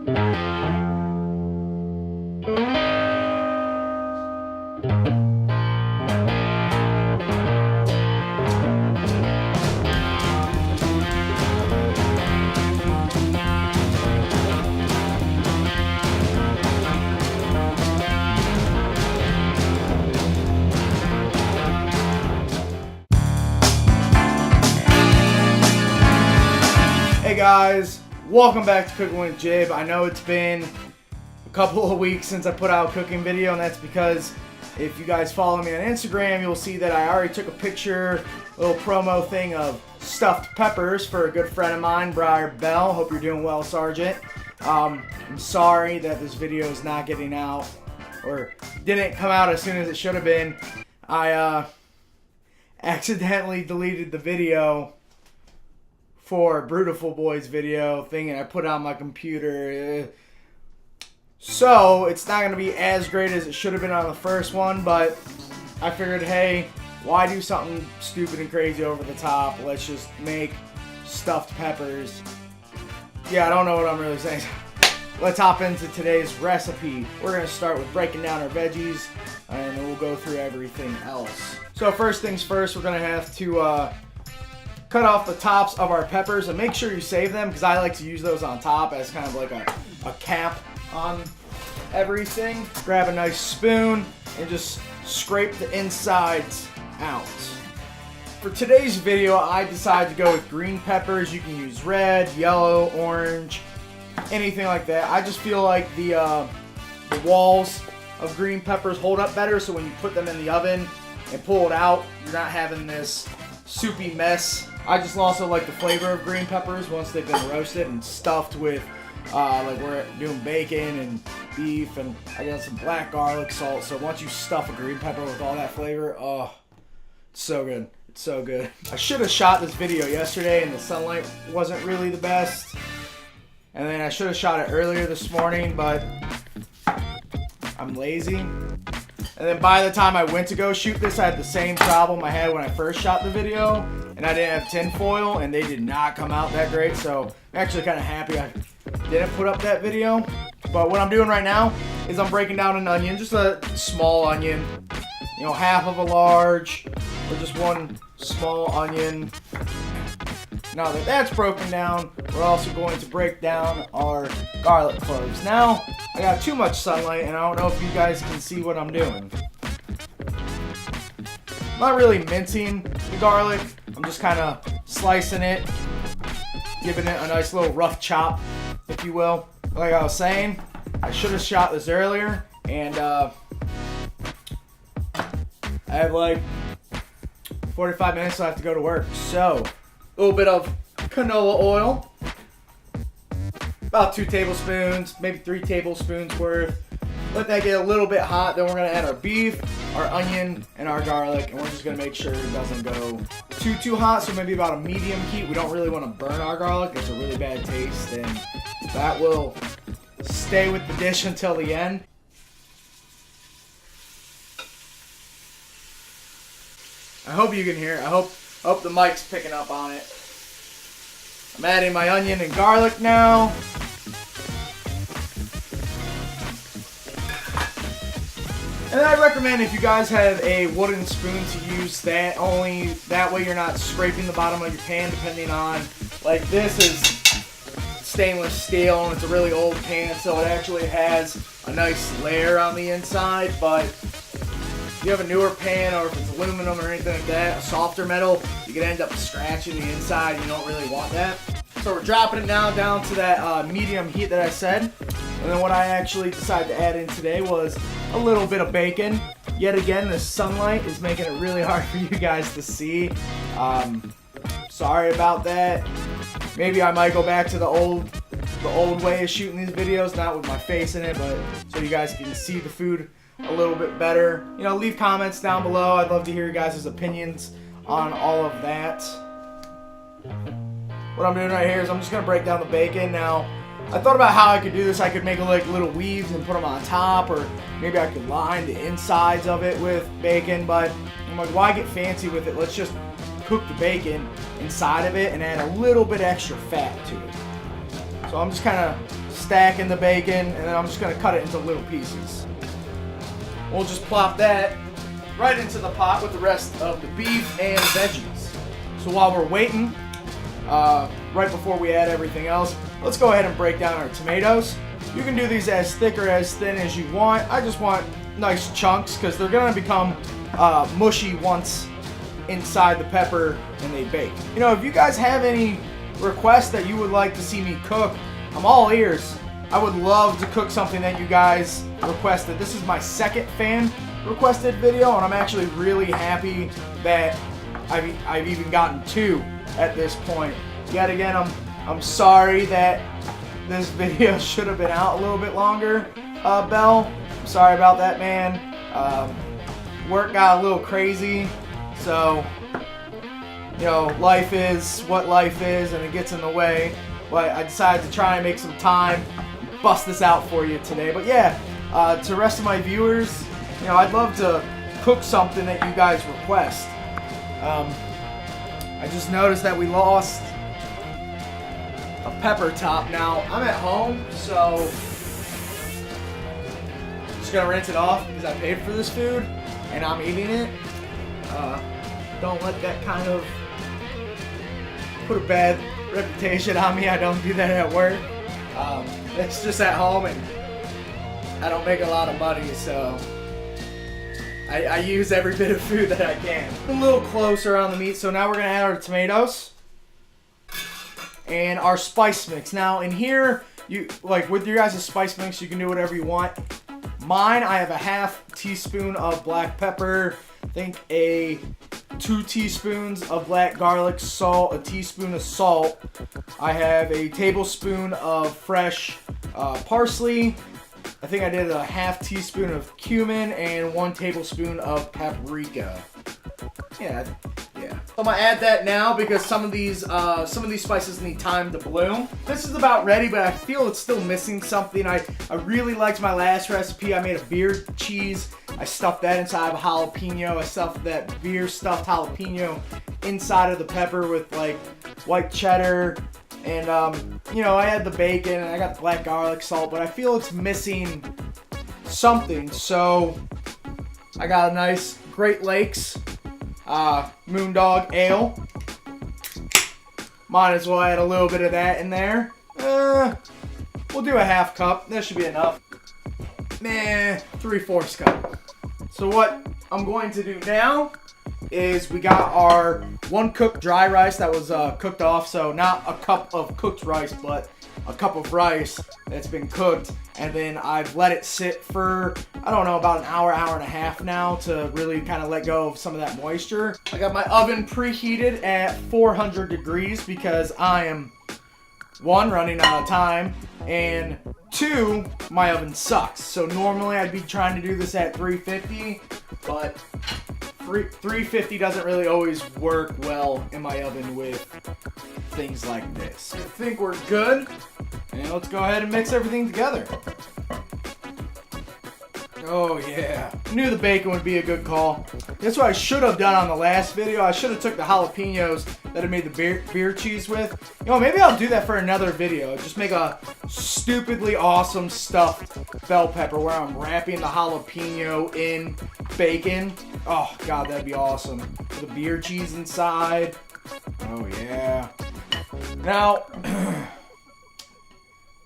Hey guys, welcome back to Cooking with Jib. I know it's been a couple of weeks since I put out a cooking video, and that's because if you guys follow me on Instagram, you'll see that I already took a picture, a little promo thing of stuffed peppers for a good friend of mine, Briar Bell. Hope you're doing well, Sergeant. I'm sorry that this video is not getting out, or didn't come out as soon as it should have been. I accidentally deleted the video for Brutiful Boys video thing, and I put it on my computer. So it's not going to be as great as it should have been on the first one, but I figured, hey, why do something stupid and crazy over the top? Let's just make stuffed peppers. Yeah, I don't know what I'm really saying. Let's hop into today's recipe. We're going to start with breaking down our veggies, and then we'll go through everything else. So first things first, we're going to have to cut off the tops of our peppers, and make sure you save them because I like to use those on top as kind of like a cap on everything. Grab a nice spoon and just scrape the insides out. For today's video, I decided to go with green peppers. You can use red, yellow, orange, anything like that. I just feel like the walls of green peppers hold up better, so when you put them in the oven and pull it out, you're not having this soupy mess. I just also like the flavor of green peppers once they've been roasted and stuffed with like we're doing bacon and beef, and I got some black garlic salt. So once you stuff a green pepper with all that flavor, oh, it's so good. It's so good. I should have shot this video yesterday and the sunlight wasn't really the best. And then I should have shot it earlier this morning, but I'm lazy. And then by the time I went to go shoot this, I had the same problem I had when I first shot the video, and I didn't have tinfoil, and they did not come out that great. So I'm actually kind of happy I didn't put up that video. But what I'm doing right now is I'm breaking down an onion, just a small onion, you know, half of a large, or just one small onion. Now that that's broken down, we're also going to break down our garlic cloves. Now, I got too much sunlight, and I don't know if you guys can see what I'm doing. I'm not really mincing the garlic. I'm just kind of slicing it, giving it a nice little rough chop, if you will. Like I was saying, I should have shot this earlier, and I have like 45 minutes till I have to go to work. So, a little bit of canola oil, about 2 tablespoons, maybe 3 tablespoons worth. Let that get a little bit hot. Then we're gonna add our beef, our onion, and our garlic, and we're just gonna make sure it doesn't go too hot. So maybe about a medium heat. We don't really want to burn our garlic. It's a really bad taste, and that will stay with the dish until the end. I hope you can hear it. I hope the mic's picking up on it. I'm adding my onion and garlic now. And I recommend if you guys have a wooden spoon to use that, only that way you're not scraping the bottom of your pan, depending on, like this is stainless steel and it's a really old pan, so it actually has a nice layer on the inside. But if you have a newer pan, or if it's aluminum or anything like that, a softer metal, you can end up scratching the inside. You don't really want that. So we're dropping it now down to that medium heat that I said. And then what I actually decided to add in today was a little bit of bacon. Yet again, the sunlight is making it really hard for you guys to see. Sorry about that. Maybe I might go back to the old way of shooting these videos, not with my face in it, but so you guys can see the food a little bit better. You know, leave comments down below. I'd love to hear you guys' opinions on all of that. What I'm doing right here is I'm just gonna break down the bacon. Now, I thought about how I could do this. I could make like little weaves and put them on top, or maybe I could line the insides of it with bacon, but I'm like, why get fancy with it? Let's just cook the bacon inside of it and add a little bit extra fat to it. So I'm just kind of stacking the bacon, and then I'm just going to cut it into little pieces. We'll just plop that right into the pot with the rest of the beef and veggies. So while we're waiting, right before we add everything else, let's go ahead and break down our tomatoes. You can do these as thick or as thin as you want. I just want nice chunks because they're going to become mushy once inside the pepper and they bake. You know, if you guys have any requests that you would like to see me cook, I'm all ears. I would love to cook something that you guys requested. This is my second fan requested video, and I'm actually really happy that I've even gotten 2 at this point. Yet again, I'm sorry that this video should have been out a little bit longer, Bell. I'm sorry about that, man. Work got a little crazy, so you know, life is what life is, and it gets in the way. But I decided to try and make some time, bust this out for you today. But yeah, to the rest of my viewers, you know, I'd love to cook something that you guys request. I just noticed that we lost a pepper top. Now, I'm at home, so I'm just gonna rinse it off because I paid for this food and I'm eating it. Don't let that kind of put a bad reputation on me. I don't do that at work. It's just at home, and I don't make a lot of money, so I use every bit of food that I can. A little closer on the meat, so now we're gonna add our tomatoes and our spice mix. Now in here, you like with your guys' spice mix, you can do whatever you want. Mine, I have a half teaspoon of black pepper, I think a 2 teaspoons of black garlic, salt, a teaspoon of salt. I have a tablespoon of fresh parsley. I think I did a half teaspoon of cumin and 1 tablespoon of paprika. Yeah. I'm gonna add that now because some of these spices need time to bloom. This is about ready, but I feel it's still missing something. I really liked my last recipe. I made a beer cheese. I stuffed that inside of a jalapeno. I stuffed that beer stuffed jalapeno inside of the pepper with like white cheddar. And, you know, I had the bacon and I got the black garlic salt, but I feel it's missing something. So I got a nice Great Lakes Moondog Ale. Might as well add a little bit of that in there. We'll do a half cup. That should be enough. 3/4 cup. So what I'm going to do now is we got our 1 cup dry rice that was cooked off. So not a cup of cooked rice, but a cup of rice that's been cooked. And then I've let it sit for, I don't know, about an hour, hour and a half now to really kind of let go of some of that moisture. I got my oven preheated at 400 degrees because I am, 1, running out of time, and 2, my oven sucks. So normally I'd be trying to do this at 350, but 350 doesn't really always work well in my oven with things like this. I think we're good, and let's go ahead and mix everything together. Oh yeah, I knew the bacon would be a good call. That's what I should have done on the last video. I should have took the jalapenos that I made the beer cheese with. You know, maybe I'll do that for another video. Just make a stupidly awesome stuffed bell pepper where I'm wrapping the jalapeno in bacon. Oh god, that'd be awesome. With the beer cheese inside. Oh yeah. Now,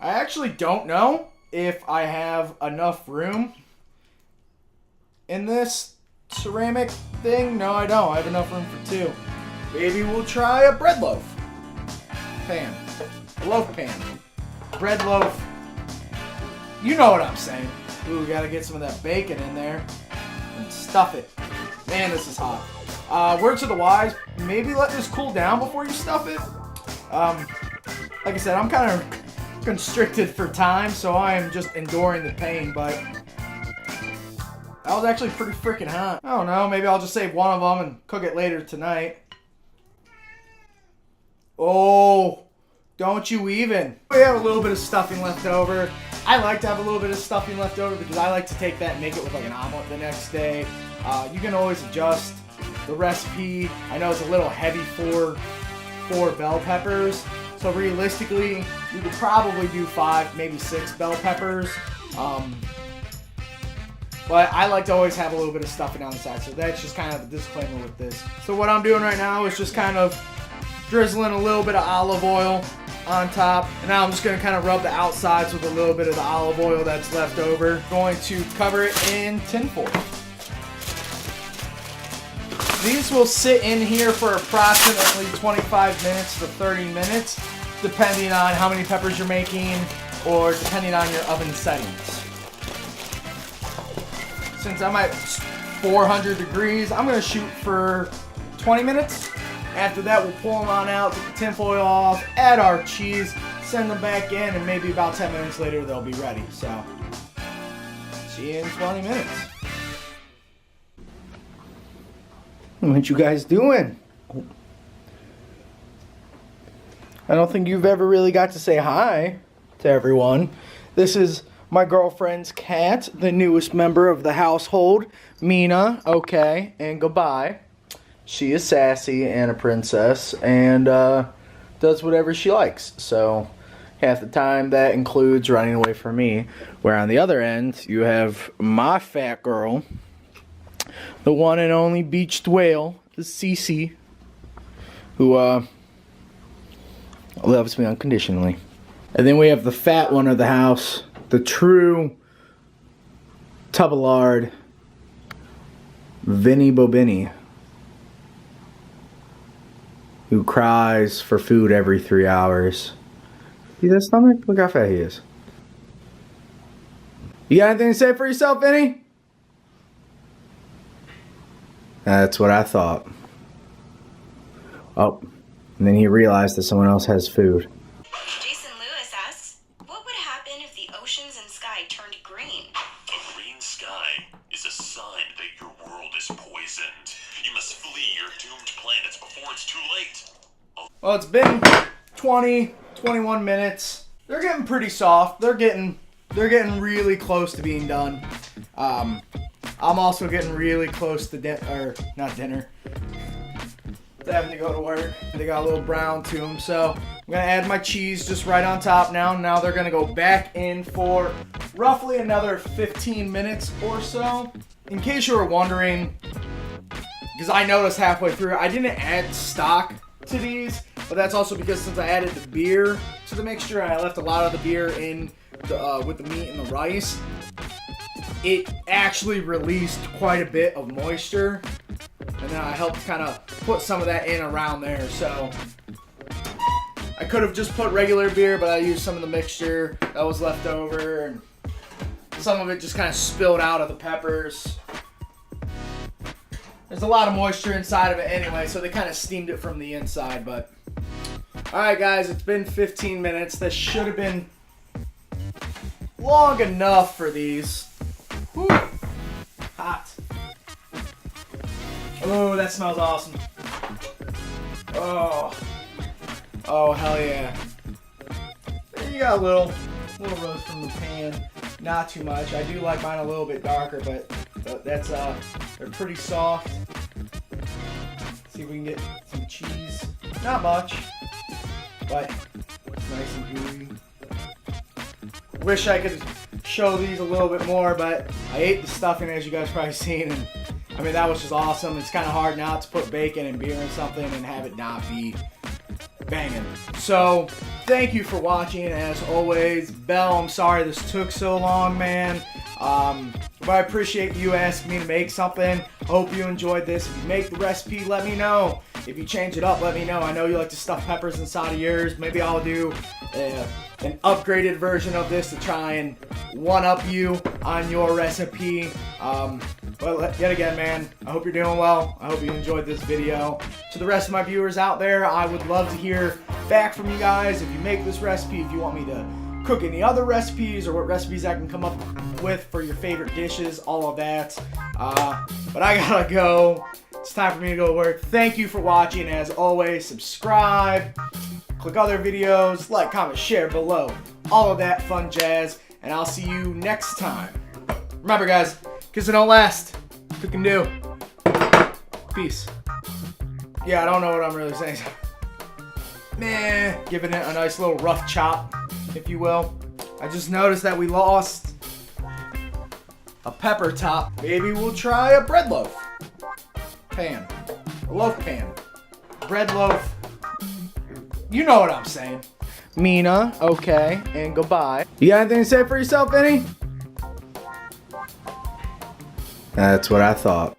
I actually don't know if I have enough room in this ceramic thing. No, I don't. I have enough room for 2. Maybe we'll try a bread loaf pan. A loaf pan. Bread loaf. You know what I'm saying. Ooh, we gotta get some of that bacon in there and stuff it. Man, this is hot. Word to the wise, maybe let this cool down before you stuff it. Like I said, I'm kind of constricted for time, so I am just enduring the pain, but that was actually pretty freaking hot. I don't know, maybe I'll just save one of them and cook it later tonight. Oh, don't you even. We have a little bit of stuffing left over. I like to have a little bit of stuffing left over because I like to take that and make it with like an omelet the next day. You can always adjust the recipe. I know it's a little heavy for bell peppers, so So realistically, you could probably do 5, maybe 6 bell peppers. But I like to always have a little bit of stuffing on the side, so that's just kind of a disclaimer with this. So what I'm doing right now is just kind of drizzling a little bit of olive oil on top. And now I'm just going to kind of rub the outsides with a little bit of the olive oil that's left over. Going to cover it in tin foil. These will sit in here for approximately 25 minutes to 30 minutes, depending on how many peppers you're making or depending on your oven settings. Since I'm at 400 degrees, I'm going to shoot for 20 minutes. After that, we'll pull them on out, take the tin foil off, add our cheese, send them back in, and maybe about 10 minutes later, they'll be ready. So, see you in 20 minutes. What you guys doing? I don't think you've ever really got to say hi to everyone. This is my girlfriend's cat, the newest member of the household, Mina. Okay, and goodbye. She is sassy and a princess and does whatever she likes. So half the time that includes running away from me. Where on the other end, you have my fat girl, the one and only beached whale, the Cece, who loves me unconditionally. And then we have the fat one of the house, the true tub of lard, Vinny Bobini, who cries for food every 3 hours. See that stomach? Look how fat he is. You got anything to say for yourself, Vinny? That's what I thought. Oh, and then he realized that someone else has food. Jason Lewis asks, what would happen if the oceans and sky turned green? A green sky is a sign that your world is poisoned. You must flee your doomed planets before it's too late. Well, it's been 21 minutes. They're getting pretty soft. They're getting really close to being done. I'm also getting really close to not dinner. To having to go to work. They got a little brown to them, so I'm gonna add my cheese just right on top now. Now they're gonna go back in for roughly another 15 minutes or so. In case you were wondering, because I noticed halfway through, I didn't add stock to these, but that's also because since I added the beer to the mixture, I left a lot of the beer in with the meat and the rice. It actually released quite a bit of moisture, and then I helped kind of put some of that in around there. So I could have just put regular beer, but I used some of the mixture that was left over, and some of it just kind of spilled out of the peppers. There's a lot of moisture inside of it anyway, so they kind of steamed it from the inside. But alright guys, it's been 15 minutes. This should have been long enough for these. Woo. Hot. Oh, that smells awesome. Oh hell yeah. You got a little roast from the pan. Not too much. I do like mine a little bit darker, but that's they're pretty soft. See if we can get some cheese. Not much, but it's nice and gooey. Wish I could show these a little bit more, but I ate the stuffing, as you guys probably seen, and I mean that was just awesome. It's kind of hard not to put bacon and beer in something and have it not be banging. So thank you for watching. As always, Bell, I'm sorry this took so long, man. But I appreciate you asking me to make something. Hope you enjoyed this. If you make the recipe, let me know. If you change it up, let me know. I know you like to stuff peppers inside of yours. Maybe I'll do an upgraded version of this to try and one-up you on your recipe. But yet again, man, I hope you're doing well. I hope you enjoyed this video. To the rest of my viewers out there, I would love to hear back from you guys. If you make this recipe, if you want me to cook any other recipes or what recipes I can come up with for your favorite dishes, all of that. But I gotta go. It's time for me to go to work. Thank you for watching. As always, subscribe, click other videos, like, comment, share below. All of that fun jazz. And I'll see you next time. Remember guys, kiss it don't last. Cook and do. Peace. Yeah, I don't know what I'm really saying. giving it a nice little rough chop, if you will. I just noticed that we lost a pepper top. Maybe we'll try a bread loaf pan. A loaf pan. Bread loaf. You know what I'm saying. Mina, okay, and goodbye. You got anything to say for yourself, Vinny? That's what I thought.